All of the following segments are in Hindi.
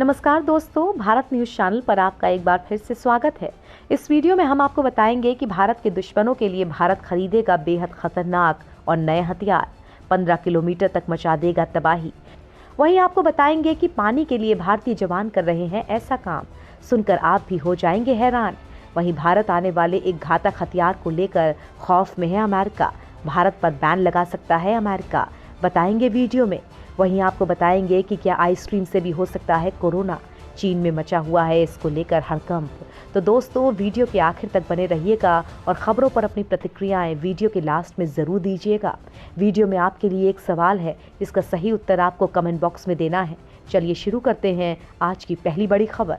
नमस्कार दोस्तों, भारत न्यूज़ चैनल पर आपका एक बार फिर से स्वागत है। इस वीडियो में हम आपको बताएंगे कि भारत के दुश्मनों के लिए भारत खरीदेगा बेहद खतरनाक और नए हथियार, 15 किलोमीटर तक मचा देगा तबाही। वहीं आपको बताएंगे कि पानी के लिए भारतीय जवान कर रहे हैं ऐसा काम, सुनकर आप भी हो जाएंगे हैरान। वहीं भारत आने वाले एक घातक हथियार को लेकर खौफ में है अमेरिका, भारत पर बैन लगा सकता है अमेरिका, बताएंगे वीडियो में। वहीं आपको बताएंगे कि क्या आइसक्रीम से भी हो सकता है कोरोना, चीन में मचा हुआ है इसको लेकर हड़कंप। तो दोस्तों, वीडियो के आखिर तक बने रहिएगा और खबरों पर अपनी प्रतिक्रियाएं वीडियो के लास्ट में ज़रूर दीजिएगा। वीडियो में आपके लिए एक सवाल है, जिसका सही उत्तर आपको कमेंट बॉक्स में देना है। चलिए शुरू करते हैं आज की पहली बड़ी खबर।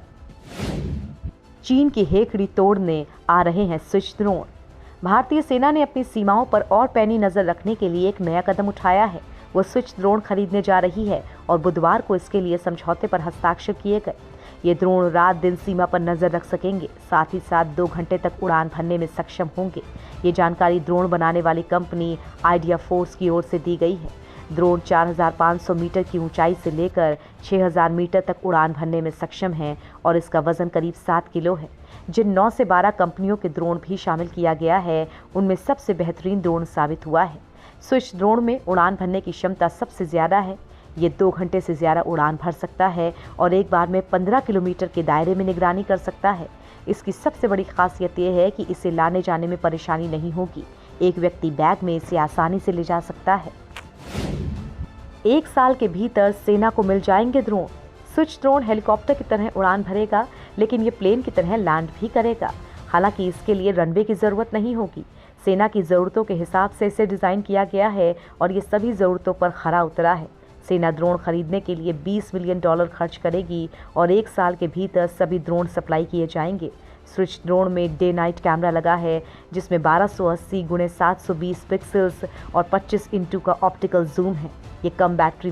चीन की हेकड़ी तोड़ने आ रहे हैं स्विच ड्रोन। भारतीय सेना ने अपनी सीमाओं पर और पैनी नजर रखने के लिए एक नया कदम उठाया है। वो स्विच ड्रोन खरीदने जा रही है और बुधवार को इसके लिए समझौते पर हस्ताक्षर किए गए। ये ड्रोन रात दिन सीमा पर नजर रख सकेंगे, साथ ही साथ 2 घंटे तक उड़ान भरने में सक्षम होंगे। ये जानकारी ड्रोन बनाने वाली कंपनी आइडिया फोर्स की ओर से दी गई है। ड्रोन 4500 मीटर की ऊंचाई से लेकर 6000 मीटर तक उड़ान भरने में सक्षम है और इसका वजन करीब 7 किलो है। जिन 9 से 12 कंपनियों के ड्रोन भी शामिल किया गया है, उनमें सबसे बेहतरीन ड्रोन साबित हुआ है। स्विच ड्रोन में उड़ान भरने की क्षमता सबसे ज़्यादा है। ये 2 घंटे से ज़्यादा उड़ान भर सकता है और एक बार में 15 किलोमीटर के दायरे में निगरानी कर सकता है। इसकी सबसे बड़ी खासियत यह है कि इसे लाने जाने में परेशानी नहीं होगी। एक व्यक्ति बैग में इसे आसानी से ले जा सकता है। 1 साल के भीतर सेना को मिल जाएंगे ड्रोन। स्विच ड्रोन हेलीकॉप्टर की तरह उड़ान भरेगा, लेकिन ये प्लेन की तरह लैंड भी करेगा। हालांकि इसके लिए रनवे की ज़रूरत नहीं होगी। सेना की ज़रूरतों के हिसाब से इसे डिज़ाइन किया गया है और ये सभी ज़रूरतों पर खरा उतरा है। सेना ड्रोन खरीदने के लिए $20 मिलियन खर्च करेगी और 1 साल के भीतर सभी ड्रोन सप्लाई किए जाएंगे। स्विच ड्रोन में डे नाइट कैमरा लगा है, जिसमें 1280 × 720 पिक्सल्स और 25x का ऑप्टिकल जूम है। ये कम बैटरी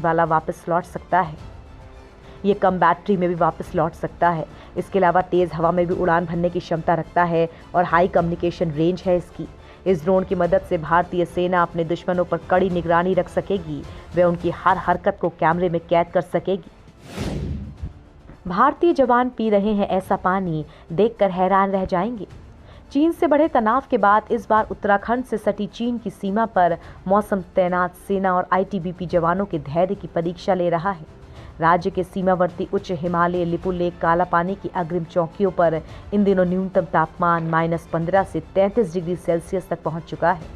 में भी वापस लौट सकता है। इसके अलावा तेज़ हवा में भी उड़ान भरने की क्षमता रखता है और हाई कम्युनिकेशन रेंज है इसकी। इस ड्रोन की मदद से भारतीय सेना अपने दुश्मनों पर कड़ी निगरानी रख सकेगी। वे उनकी हर हरकत को कैमरे में कैद कर सकेगी। भारतीय जवान पी रहे हैं ऐसा पानी, देखकर हैरान रह जाएंगे। चीन से बढ़े तनाव के बाद इस बार उत्तराखंड से सटी चीन की सीमा पर मौसम तैनात सेना और आईटीबीपी जवानों के धैर्य की परीक्षा ले रहा है। राज्य के सीमावर्ती उच्च हिमालय लिपुलेख कालापानी की अग्रिम चौकियों पर इन दिनों न्यूनतम तापमान -15 से 33 डिग्री सेल्सियस तक पहुंच चुका है।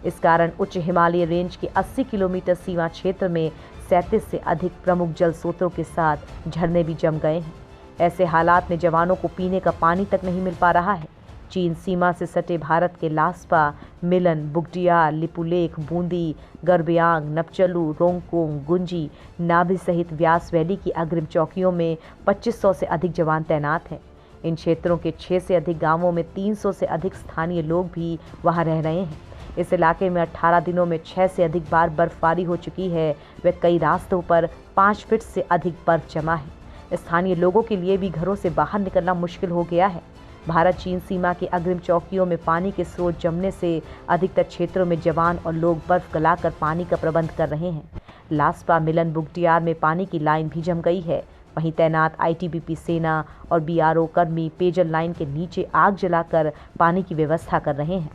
इस कारण उच्च हिमालय रेंज के 80 किलोमीटर सीमा क्षेत्र में 37 से अधिक प्रमुख जल स्रोतों के साथ झरने भी जम गए हैं। ऐसे हालात में जवानों को पीने का पानी तक नहीं मिल पा रहा है। चीन सीमा से सटे भारत के लास्पा, मिलन, बुगटियार, लिपुलेख, बूंदी, गर्ब्यांग, नपचलू, रोंगकोंग, गुंजी, नाभी सहित व्यास वैली की अग्रिम चौकियों में 2500 से अधिक जवान तैनात हैं। इन क्षेत्रों के 6 से अधिक गांवों में 300 से अधिक स्थानीय लोग भी वहां रह रहे हैं। इस इलाके में 18 दिनों में 6 से अधिक बार बर्फबारी हो चुकी है। वे कई रास्तों पर 5 फीट से अधिक बर्फ जमा है। स्थानीय लोगों के लिए भी घरों से बाहर निकलना मुश्किल हो गया है। भारत चीन सीमा की अग्रिम चौकियों में पानी के स्रोत जमने से अधिकतर क्षेत्रों में जवान और लोग बर्फ गलाकर पानी का प्रबंध कर रहे हैं। लास्पा, मिलन, बुगटियार में पानी की लाइन भी जम गई है। वहीं तैनात आईटीबीपी सेना और बीआरओ कर्मी पेयजल लाइन के नीचे आग जलाकर पानी की व्यवस्था कर रहे हैं।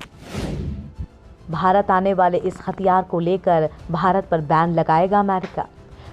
भारत आने वाले इस हथियार को लेकर भारत पर बैन लगाएगा अमेरिका।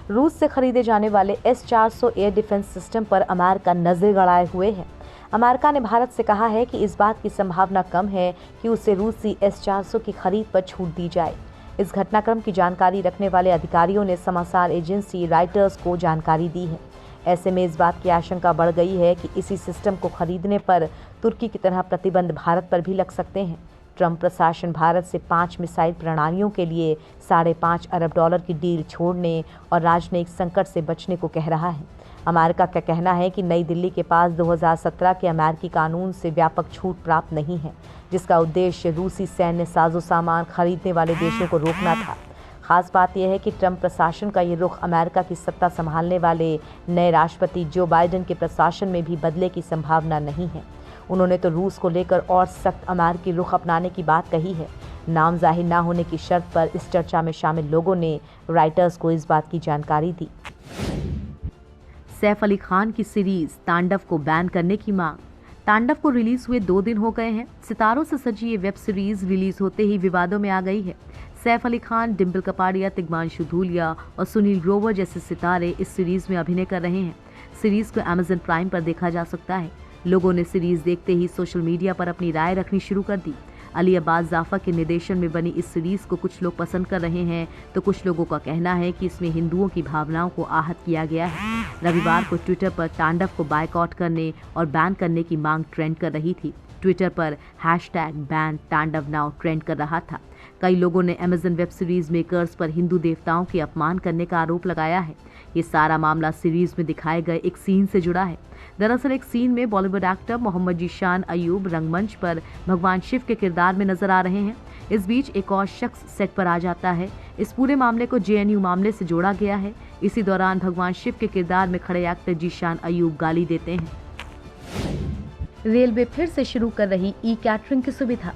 रूस से खरीदे जाने वाले S-400 एयर डिफेंस सिस्टम पर अमेरिका नजर गड़ाए हुए है। अमेरिका ने भारत से कहा है कि इस बात की संभावना कम है कि उसे रूसी S-400 की खरीद पर छूट दी जाए। इस घटनाक्रम की जानकारी रखने वाले अधिकारियों ने समाचार एजेंसी रॉयटर्स को जानकारी दी है। ऐसे में इस बात की आशंका बढ़ गई है कि इसी सिस्टम को खरीदने पर तुर्की की तरह प्रतिबंध भारत पर भी लग सकते हैं। ट्रंप प्रशासन भारत से 5 मिसाइल प्रणालियों के लिए $5.5 अरब की डील छोड़ने और राजनयिक संकट से बचने को कह रहा है। अमेरिका का कहना है कि नई दिल्ली के पास 2017 के अमेरिकी कानून से व्यापक छूट प्राप्त नहीं है, जिसका उद्देश्य रूसी सैन्य साजो सामान खरीदने वाले देशों को रोकना था। खास बात यह है कि ट्रंप प्रशासन का ये रुख अमेरिका की सत्ता संभालने वाले नए राष्ट्रपति जो बाइडेन के प्रशासन में भी बदले की संभावना नहीं है। उन्होंने तो रूस को लेकर और सख्त अमेरिकी रुख अपनाने की बात कही है। नाम जाहिर न होने की शर्त पर इस चर्चा में शामिल लोगों ने रॉयटर्स को इस बात की जानकारी दी। सैफ अली खान की सीरीज तांडव को बैन करने की मांग। तांडव को रिलीज हुए 2 दिन हो गए हैं। सितारों से सजी ये वेब सीरीज रिलीज होते ही विवादों में आ गई है। सैफ अली खान, डिम्पल कपाड़िया, तिग्मांशु धूलिया और सुनील ग्रोवर जैसे सितारे इस सीरीज में अभिनय कर रहे हैं। सीरीज को अमेजन प्राइम पर देखा जा सकता है। लोगों ने सीरीज देखते ही सोशल मीडिया पर अपनी राय रखनी शुरू कर दी। अली अब्बास जाफर के निर्देशन में बनी इस सीरीज को कुछ लोग पसंद कर रहे हैं, तो कुछ लोगों का कहना है कि इसमें हिंदुओं की भावनाओं को आहत किया गया है। रविवार को ट्विटर पर तांडव को बायकॉट करने और बैन करने की मांग ट्रेंड कर रही थी। ट्विटर पर #बैन तांडव नाउ ट्रेंड कर रहा था। कई लोगों ने अमेजन वेब सीरीज मेकर्स पर हिंदू देवताओं के अपमान करने का आरोप लगाया है। ये सारा मामला सीरीज में दिखाए गए एक सीन से जुड़ा है। दरअसल एक सीन में बॉलीवुड एक्टर मोहम्मद जीशान अयूब रंगमंच पर भगवान शिव के किरदार में नजर आ रहे हैं। इस बीच एक और शख्स सेट पर आ जाता है। इस पूरे मामले को JNU मामले से जोड़ा गया है। इसी दौरान भगवान शिव के किरदार में खड़े एक्टर जीशान अयूब गाली देते हैं। रेलवे फिर से शुरू कर रही ई-कैटरिंग की सुविधा।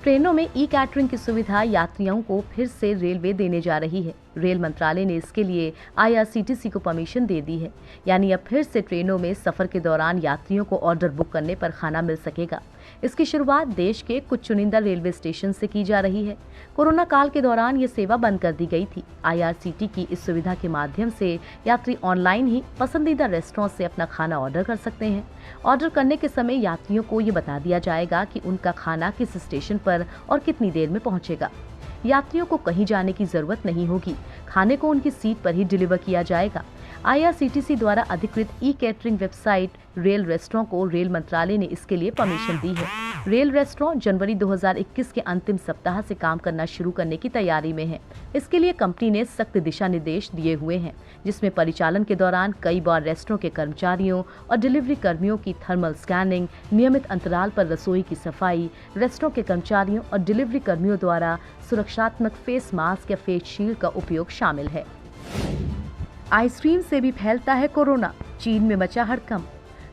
ट्रेनों में ई-कैटरिंग की सुविधा यात्रियों को फिर से रेलवे देने जा रही है। रेल मंत्रालय ने इसके लिए IRCTC को परमिशन दे दी है। यानी अब फिर से ट्रेनों में सफर के दौरान यात्रियों को ऑर्डर बुक करने पर खाना मिल सकेगा। इसकी शुरुआत देश के कुछ चुनिंदा रेलवे स्टेशन से की जा रही है। कोरोना काल के दौरान ये सेवा बंद कर दी गई थी। IRCTC की इस सुविधा के माध्यम से यात्री ऑनलाइन ही पसंदीदा रेस्टोरेंट से अपना खाना ऑर्डर कर सकते हैं। ऑर्डर करने के समय यात्रियों को ये बता दिया जाएगा कि उनका खाना किस स्टेशन पर और कितनी देर में पहुंचेगा। यात्रियों को कहीं जाने की जरूरत नहीं होगी। खाने को उनकी सीट पर ही डिलीवर किया जाएगा। IRCTC द्वारा अधिकृत ई-कैटरिंग वेबसाइट रेल रेस्टोरेंट को रेल मंत्रालय ने इसके लिए परमिशन दी है। रेल रेस्टोरेंट जनवरी 2021 के अंतिम सप्ताह से काम करना शुरू करने की तैयारी में है। इसके लिए कंपनी ने सख्त दिशा निर्देश दिए हुए हैं, जिसमें परिचालन के दौरान कई बार रेस्टोरेंट के कर्मचारियों और डिलीवरी कर्मियों की थर्मल स्कैनिंग, नियमित अंतराल पर रसोई की सफाई, रेस्टोरेंट के कर्मचारियों और डिलीवरी कर्मियों द्वारा सुरक्षात्मक फेस मास्क या फेस शील्ड का उपयोग शामिल है। आइसक्रीम से भी फैलता है कोरोना, चीन में मचा हड़कंप।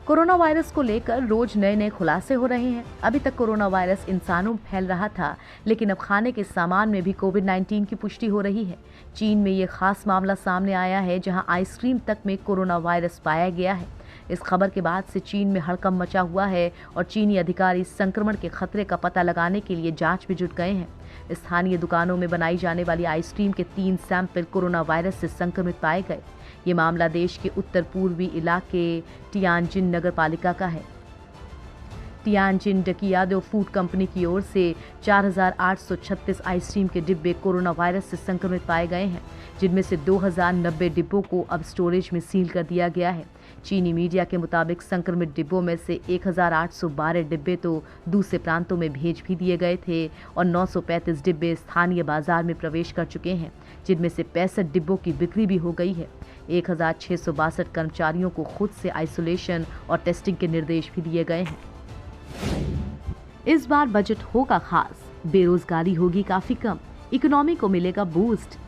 कोरोना वायरस को लेकर रोज नए नए खुलासे हो रहे हैं। अभी तक कोरोना वायरस इंसानों में फैल रहा था, लेकिन अब खाने के सामान में भी कोविड-19 की पुष्टि हो रही है। चीन में ये खास मामला सामने आया है, जहां आइसक्रीम तक में कोरोना वायरस पाया गया है। इस खबर के बाद से चीन में हड़कंप मचा हुआ है और चीनी अधिकारी संक्रमण के खतरे का पता लगाने के लिए जांच में जुट गए हैं। स्थानीय दुकानों में बनाई जाने वाली आइसक्रीम के 3 सैंपल कोरोना वायरस से संक्रमित पाए गए। ये मामला देश के उत्तर पूर्वी इलाके टियानजिन नगर पालिका का है। टियानजिन डकियादो फूड कंपनी की ओर से 4,836 आइसक्रीम के डिब्बे कोरोना वायरस से संक्रमित पाए गए हैं, जिनमें से 2,090 डिब्बों को अब स्टोरेज में सील कर दिया गया है। चीनी मीडिया के मुताबिक संक्रमित डिब्बों में से 1,812 डिब्बे तो दूसरे प्रांतों में भेज भी दिए गए थे और 935 डिब्बे स्थानीय बाजार में प्रवेश कर चुके हैं, जिनमें से 65 डिब्बों की बिक्री भी हो गई है। 1,662 कर्मचारियों को खुद से आइसोलेशन और टेस्टिंग के निर्देश भी दिए गए हैं। इस बार बजट होगा खास, बेरोजगारी होगी काफी कम, इकोनॉमी को मिलेगा बूस्ट।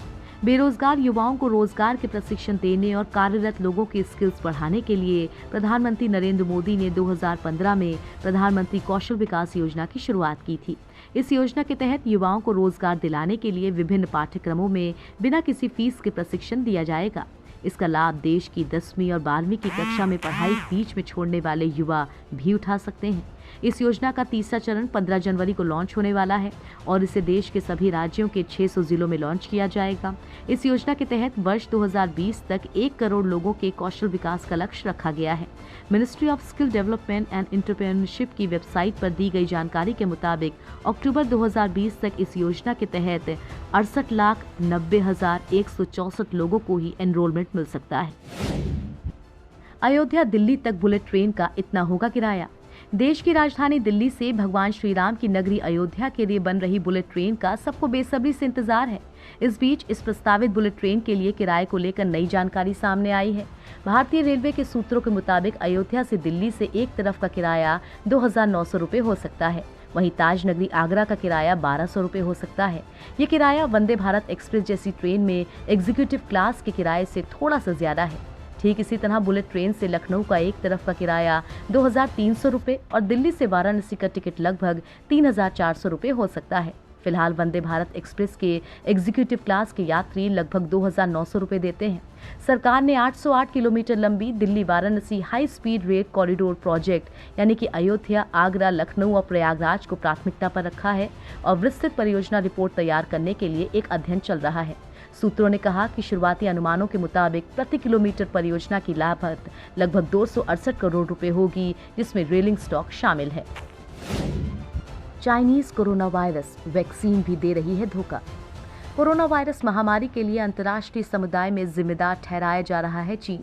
बेरोजगार युवाओं को रोजगार के प्रशिक्षण देने और कार्यरत लोगों की स्किल्स बढ़ाने के लिए प्रधानमंत्री नरेंद्र मोदी ने 2015 में प्रधानमंत्री कौशल विकास योजना की शुरुआत की थी। इस योजना के तहत युवाओं को रोजगार दिलाने के लिए विभिन्न पाठ्यक्रमों में बिना किसी फीस के प्रशिक्षण दिया जाएगा। इसका लाभ देश की 10वीं और 12वीं की कक्षा में पढ़ाई बीच में छोड़ने वाले युवा भी उठा सकते हैं। इस योजना का तीसरा चरण 15 जनवरी को लॉन्च होने वाला है और इसे देश के सभी राज्यों के 600 जिलों में लॉन्च किया जाएगा। इस योजना के तहत वर्ष 2020 तक 1 करोड़ लोगों के कौशल विकास का लक्ष्य रखा गया है। Ministry of skill development and entrepreneurship की वेबसाइट पर दी गई जानकारी के मुताबिक अक्टूबर 2020 तक इस योजना के तहत 68,90,164 लोगों को ही एनरोलमेंट मिल सकता है। अयोध्या दिल्ली तक बुलेट ट्रेन का इतना होगा किराया। देश की राजधानी दिल्ली से भगवान श्री राम की नगरी अयोध्या के लिए बन रही बुलेट ट्रेन का सबको बेसब्री से इंतजार है। इस बीच इस प्रस्तावित बुलेट ट्रेन के लिए किराए को लेकर नई जानकारी सामने आई है। भारतीय रेलवे के सूत्रों के मुताबिक अयोध्या से दिल्ली से एक तरफ का किराया 2,900 रुपये हो सकता है। वहीं ताज नगरी आगरा का किराया 1,200 रुपये हो सकता है। ये किराया वंदे भारत एक्सप्रेस जैसी ट्रेन में एग्जीक्यूटिव क्लास के किराए से थोड़ा सा ज्यादा है। ठीक इसी तरह बुलेट ट्रेन से लखनऊ का एक तरफ का किराया 2,300 रुपये और दिल्ली से वाराणसी का टिकट लगभग 3,400 रुपये हो सकता है। फिलहाल वंदे भारत एक्सप्रेस के एग्जीक्यूटिव क्लास के यात्री लगभग 2,900 रुपये देते हैं। सरकार ने 808 किलोमीटर लंबी Delhi Varanasi high speed rail corridor project यानी कि अयोध्या, आगरा, लखनऊ और प्रयागराज को प्राथमिकता पर रखा है और विस्तृत परियोजना रिपोर्ट तैयार करने के लिए एक अध्ययन चल रहा है। सूत्रों ने कहा कि शुरुआती अनुमानों के मुताबिक प्रति किलोमीटर परियोजना की लागत लगभग 268 करोड़ रुपए होगी, जिसमें रेलिंग स्टॉक शामिल है। चाइनीज कोरोना वायरस वैक्सीन भी दे रही है धोखा। कोरोना वायरस महामारी के लिए अंतर्राष्ट्रीय समुदाय में जिम्मेदार ठहराया जा रहा है चीन।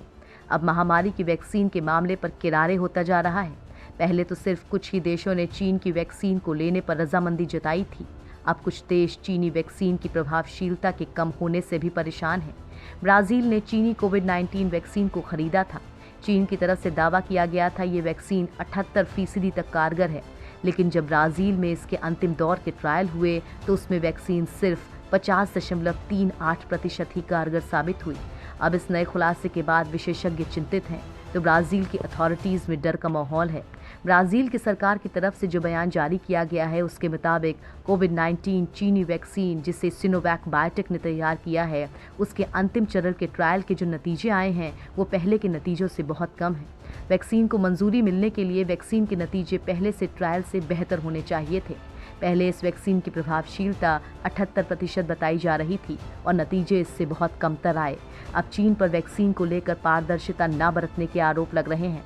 अब महामारी की वैक्सीन के मामले पर किनारे होता जा रहा है। पहले तो सिर्फ कुछ ही देशों ने चीन की वैक्सीन को लेने पर रजामंदी जताई थी। अब कुछ देश चीनी वैक्सीन की प्रभावशीलता के कम होने से भी परेशान हैं। ब्राजील ने चीनी कोविड-19 वैक्सीन को खरीदा था। चीन की तरफ से दावा किया गया था ये वैक्सीन 78% तक कारगर है, लेकिन जब ब्राजील में इसके अंतिम दौर के ट्रायल हुए तो उसमें वैक्सीन सिर्फ 50.38% ही कारगर साबित हुई। अब इस नए खुलासे के बाद विशेषज्ञ चिंतित हैं, तो ब्राजील की अथॉरिटीज़ में डर का माहौल है। ब्राजील की सरकार की तरफ से जो बयान जारी किया गया है उसके मुताबिक कोविड-19 चीनी वैक्सीन जिसे सिनोवैक बायोटेक ने तैयार किया है, उसके अंतिम चरण के ट्रायल के जो नतीजे आए हैं वो पहले के नतीजों से बहुत कम हैं। वैक्सीन को मंजूरी मिलने के लिए वैक्सीन के नतीजे पहले से ट्रायल से बेहतर होने चाहिए थे। पहले इस वैक्सीन की प्रभावशीलता 78% बताई जा रही थी और नतीजे इससे बहुत कमतर आए। अब चीन पर वैक्सीन को लेकर पारदर्शिता न बरतने के आरोप लग रहे हैं।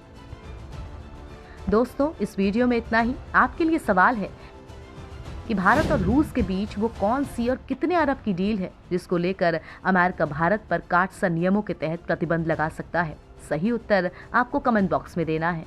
दोस्तों, इस वीडियो में इतना ही। आपके लिए सवाल है कि भारत और रूस के बीच वो कौन सी और कितने अरब की डील है जिसको लेकर अमेरिका भारत पर कार्टसा नियमों के तहत प्रतिबंध लगा सकता है। सही उत्तर आपको कमेंट बॉक्स में देना है।